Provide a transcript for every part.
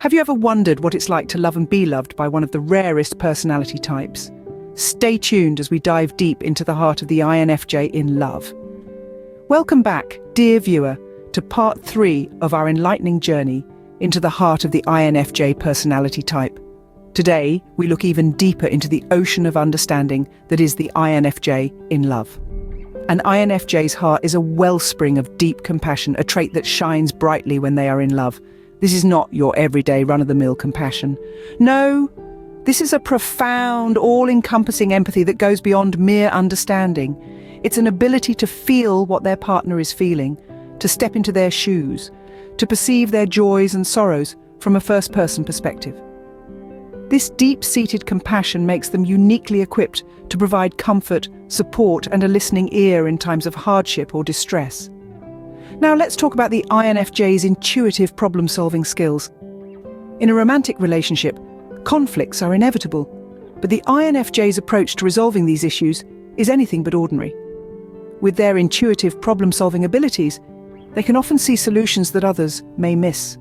Have you ever wondered what it's like to love and be loved by one of the rarest personality types? Stay tuned as we dive deep into the heart of the INFJ in love. Welcome back, dear viewer, to part 3 of our enlightening journey into the heart of the INFJ personality type. Today, we look even deeper into the ocean of understanding that is the INFJ in love. An INFJ's heart is a wellspring of deep compassion, a trait that shines brightly when they are in love. This is not your everyday run-of-the-mill compassion. No, this is a profound, all-encompassing empathy that goes beyond mere understanding. It's an ability to feel what their partner is feeling, to step into their shoes, to perceive their joys and sorrows from a first-person perspective. This deep-seated compassion makes them uniquely equipped to provide comfort, support, and a listening ear in times of hardship or distress. Now let's talk about the INFJ's intuitive problem-solving skills. In a romantic relationship, conflicts are inevitable, but the INFJ's approach to resolving these issues is anything but ordinary. With their intuitive problem-solving abilities, they can often see solutions that others may miss.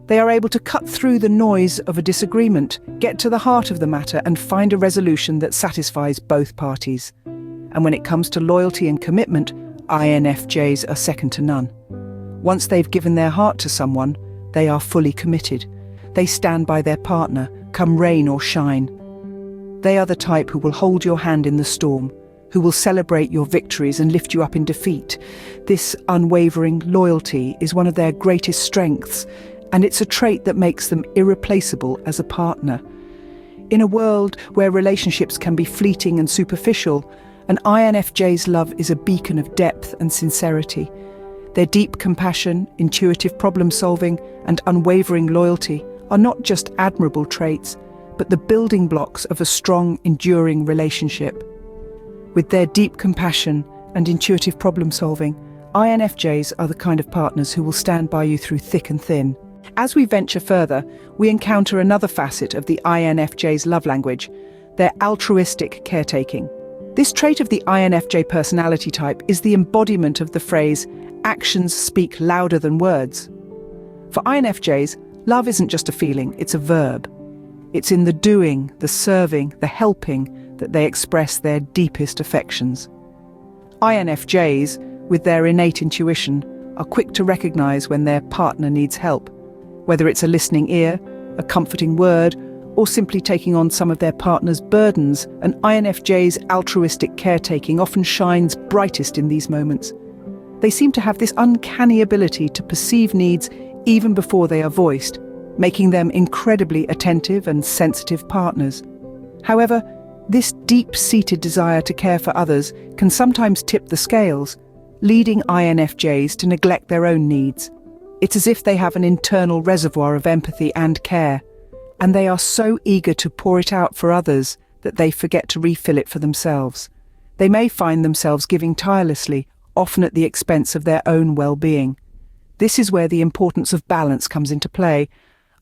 They are able to cut through the noise of a disagreement, get to the heart of the matter, and find a resolution that satisfies both parties. And when it comes to loyalty and commitment, INFJs are second to none. Once they've given their heart to someone, they are fully committed. They stand by their partner, come rain or shine. They are the type who will hold your hand in the storm, who will celebrate your victories and lift you up in defeat. This unwavering loyalty is one of their greatest strengths, and it's a trait that makes them irreplaceable as a partner. In a world where relationships can be fleeting and superficial, an INFJ's love is a beacon of depth and sincerity. Their deep compassion, intuitive problem-solving, and unwavering loyalty are not just admirable traits, but the building blocks of a strong, enduring relationship. With their deep compassion and intuitive problem-solving, INFJs are the kind of partners who will stand by you through thick and thin. As we venture further, we encounter another facet of the INFJ's love language, their altruistic caretaking. This trait of the INFJ personality type is the embodiment of the phrase, "actions speak louder than words." For INFJs, love isn't just a feeling, it's a verb. It's in the doing, the serving, the helping that they express their deepest affections. INFJs, with their innate intuition, are quick to recognize when their partner needs help. Whether it's a listening ear, a comforting word, or simply taking on some of their partner's burdens, an INFJ's altruistic caretaking often shines brightest in these moments. They seem to have this uncanny ability to perceive needs even before they are voiced, making them incredibly attentive and sensitive partners. However, this deep-seated desire to care for others can sometimes tip the scales, leading INFJs to neglect their own needs. It's as if they have an internal reservoir of empathy and care, and they are so eager to pour it out for others that they forget to refill it for themselves. They may find themselves giving tirelessly, often at the expense of their own well-being. This is where the importance of balance comes into play.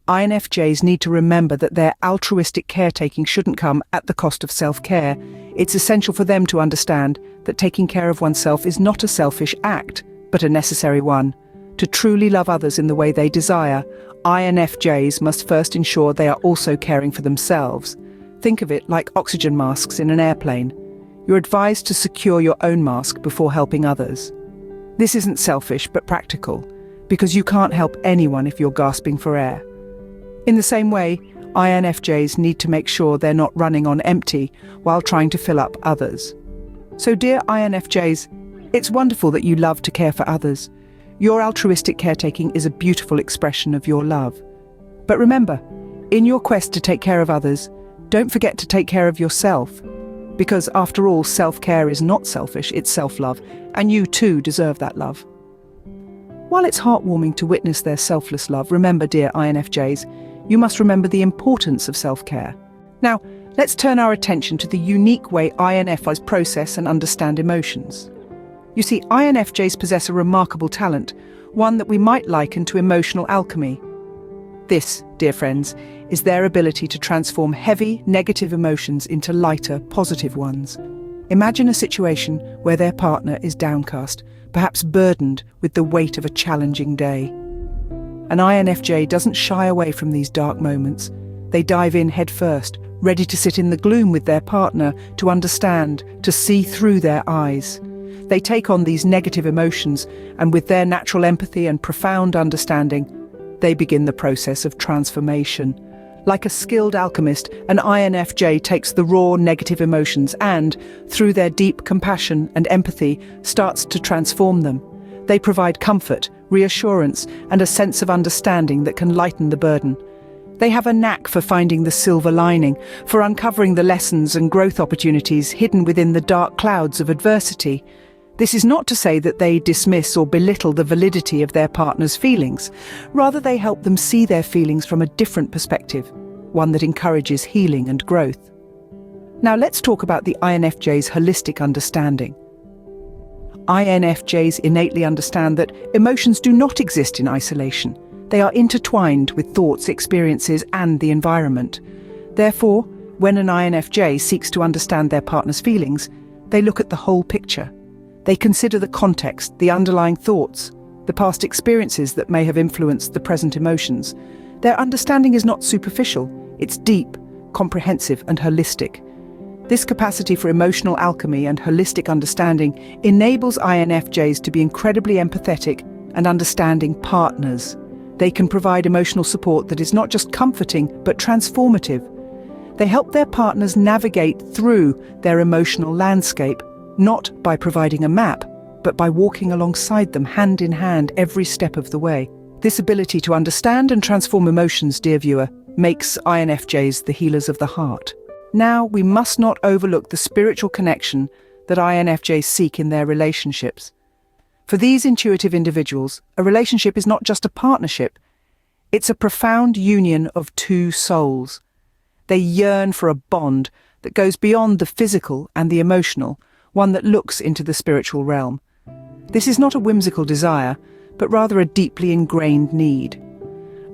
INFJs need to remember that their altruistic caretaking shouldn't come at the cost of self-care. It's essential for them to understand that taking care of oneself is not a selfish act, but a necessary one. To truly love others in the way they desire, INFJs must first ensure they are also caring for themselves. Think of it like oxygen masks in an airplane. You're advised to secure your own mask before helping others. This isn't selfish but practical, because you can't help anyone if you're gasping for air. In the same way, INFJs need to make sure they're not running on empty while trying to fill up others. So dear INFJs, it's wonderful that you love to care for others. Your altruistic caretaking is a beautiful expression of your love. But remember, in your quest to take care of others, don't forget to take care of yourself. Because after all, self-care is not selfish, it's self-love, and you too deserve that love. While it's heartwarming to witness their selfless love, remember, dear INFJs, you must remember the importance of self-care. Now, let's turn our attention to the unique way INFJs process and understand emotions. You see, INFJs possess a remarkable talent, one that we might liken to emotional alchemy. This, dear friends, is their ability to transform heavy, negative emotions into lighter, positive ones. Imagine a situation where their partner is downcast, perhaps burdened with the weight of a challenging day. An INFJ doesn't shy away from these dark moments. They dive in headfirst, ready to sit in the gloom with their partner, to understand, to see through their eyes. They take on these negative emotions, and with their natural empathy and profound understanding, they begin the process of transformation. Like a skilled alchemist, an INFJ takes the raw negative emotions and, through their deep compassion and empathy, starts to transform them. They provide comfort, reassurance, and a sense of understanding that can lighten the burden. They have a knack for finding the silver lining, for uncovering the lessons and growth opportunities hidden within the dark clouds of adversity. This is not to say that they dismiss or belittle the validity of their partner's feelings. Rather, they help them see their feelings from a different perspective, one that encourages healing and growth. Now let's talk about the INFJ's holistic understanding. INFJs innately understand that emotions do not exist in isolation. They are intertwined with thoughts, experiences, and the environment. Therefore, when an INFJ seeks to understand their partner's feelings, they look at the whole picture. They consider the context, the underlying thoughts, the past experiences that may have influenced the present emotions. Their understanding is not superficial, it's deep, comprehensive, and holistic. This capacity for emotional alchemy and holistic understanding enables INFJs to be incredibly empathetic and understanding partners. They can provide emotional support that is not just comforting, but transformative. They help their partners navigate through their emotional landscape, not by providing a map, but by walking alongside them hand in hand every step of the way. This ability to understand and transform emotions, dear viewer, makes INFJs the healers of the heart. Now, we must not overlook the spiritual connection that INFJs seek in their relationships. For these intuitive individuals, a relationship is not just a partnership. It's a profound union of two souls. They yearn for a bond that goes beyond the physical and the emotional, one that looks into the spiritual realm. This is not a whimsical desire, but rather a deeply ingrained need.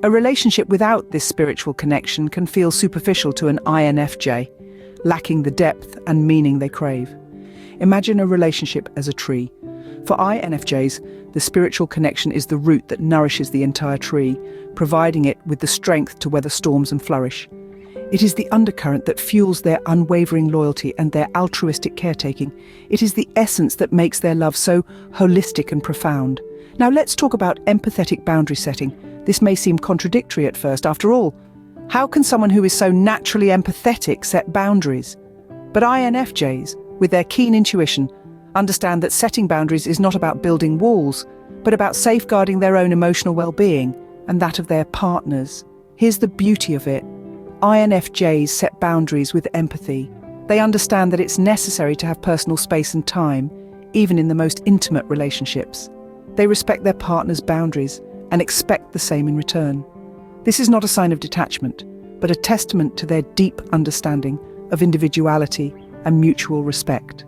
A relationship without this spiritual connection can feel superficial to an INFJ, lacking the depth and meaning they crave. Imagine a relationship as a tree. For INFJs, the spiritual connection is the root that nourishes the entire tree, providing it with the strength to weather storms and flourish. It is the undercurrent that fuels their unwavering loyalty and their altruistic caretaking. It is the essence that makes their love so holistic and profound. Now let's talk about empathetic boundary setting. This may seem contradictory at first. After all, how can someone who is so naturally empathetic set boundaries? But INFJs, with their keen intuition, understand that setting boundaries is not about building walls, but about safeguarding their own emotional well-being and that of their partners. Here's the beauty of it. INFJs set boundaries with empathy. They understand that it's necessary to have personal space and time, even in the most intimate relationships. They respect their partner's boundaries and expect the same in return. This is not a sign of detachment, but a testament to their deep understanding of individuality and mutual respect.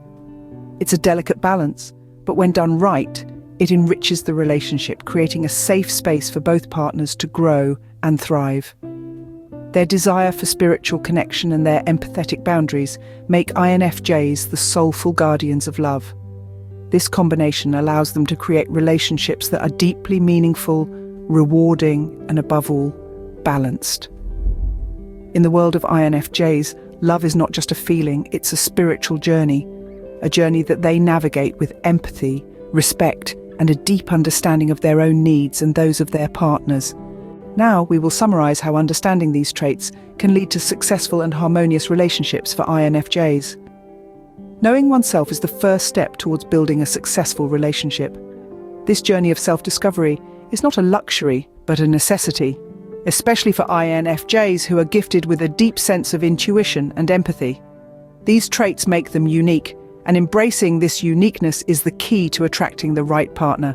It's a delicate balance, but when done right, it enriches the relationship, creating a safe space for both partners to grow and thrive. Their desire for spiritual connection and their empathetic boundaries make INFJs the soulful guardians of love. This combination allows them to create relationships that are deeply meaningful, rewarding, and above all, balanced. In the world of INFJs, love is not just a feeling, it's a spiritual journey, a journey that they navigate with empathy, respect, and a deep understanding of their own needs and those of their partners. Now we will summarize how understanding these traits can lead to successful and harmonious relationships for INFJs. Knowing oneself is the first step towards building a successful relationship. This journey of self-discovery is not a luxury, but a necessity, especially for INFJs who are gifted with a deep sense of intuition and empathy. These traits make them unique, and embracing this uniqueness is the key to attracting the right partner.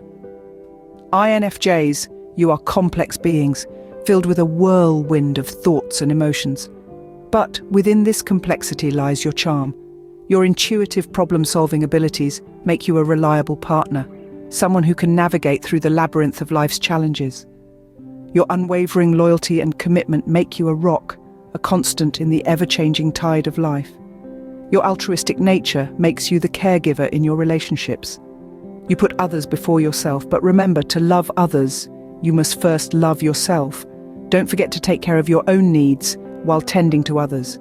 INFJs, you are complex beings, filled with a whirlwind of thoughts and emotions. But within this complexity lies your charm. Your intuitive problem-solving abilities make you a reliable partner, someone who can navigate through the labyrinth of life's challenges. Your unwavering loyalty and commitment make you a rock, a constant in the ever-changing tide of life. Your altruistic nature makes you the caregiver in your relationships. You put others before yourself, but remember to love others you must first love yourself. Don't forget to take care of your own needs while tending to others.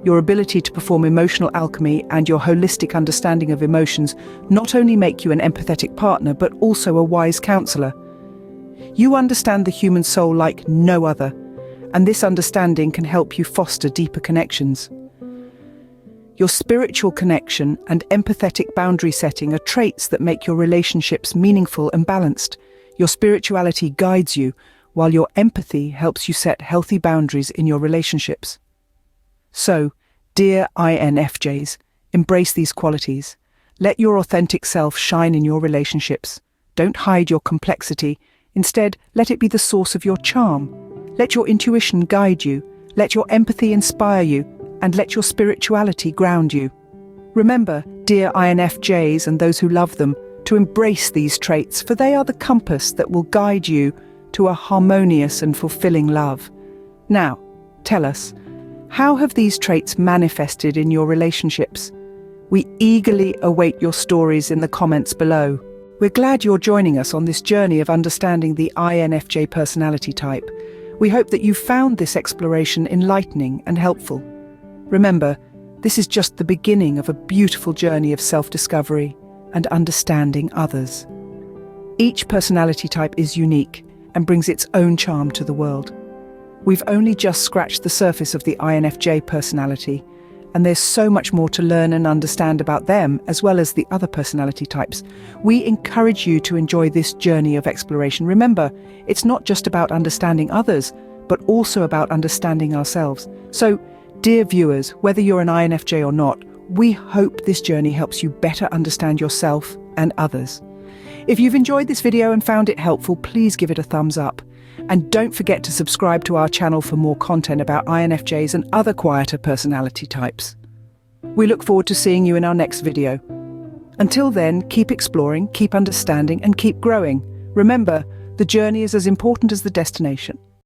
Your ability to perform emotional alchemy and your holistic understanding of emotions not only make you an empathetic partner, but also a wise counselor. You understand the human soul like no other, and this understanding can help you foster deeper connections. Your spiritual connection and empathetic boundary setting are traits that make your relationships meaningful and balanced. Your spirituality guides you, while your empathy helps you set healthy boundaries in your relationships. So, dear INFJs, embrace these qualities. Let your authentic self shine in your relationships. Don't hide your complexity. Instead, let it be the source of your charm. Let your intuition guide you. Let your empathy inspire you. And let your spirituality ground you. Remember, dear INFJs and those who love them, to embrace these traits, for they are the compass that will guide you to a harmonious and fulfilling love. Now, tell us, how have these traits manifested in your relationships? We eagerly await your stories in the comments below. We're glad you're joining us on this journey of understanding the INFJ personality type. We hope that you found this exploration enlightening and helpful. Remember, this is just the beginning of a beautiful journey of self-discovery and understanding others. Each personality type is unique and brings its own charm to the world. We've only just scratched the surface of the INFJ personality, and there's so much more to learn and understand about them as well as the other personality types. We encourage you to enjoy this journey of exploration. Remember, it's not just about understanding others, but also about understanding ourselves. So, dear viewers, whether you're an INFJ or not, we hope this journey helps you better understand yourself and others. If you've enjoyed this video and found it helpful, please give it a thumbs up. And don't forget to subscribe to our channel for more content about INFJs and other quieter personality types. We look forward to seeing you in our next video. Until then, keep exploring, keep understanding, and keep growing. Remember, the journey is as important as the destination.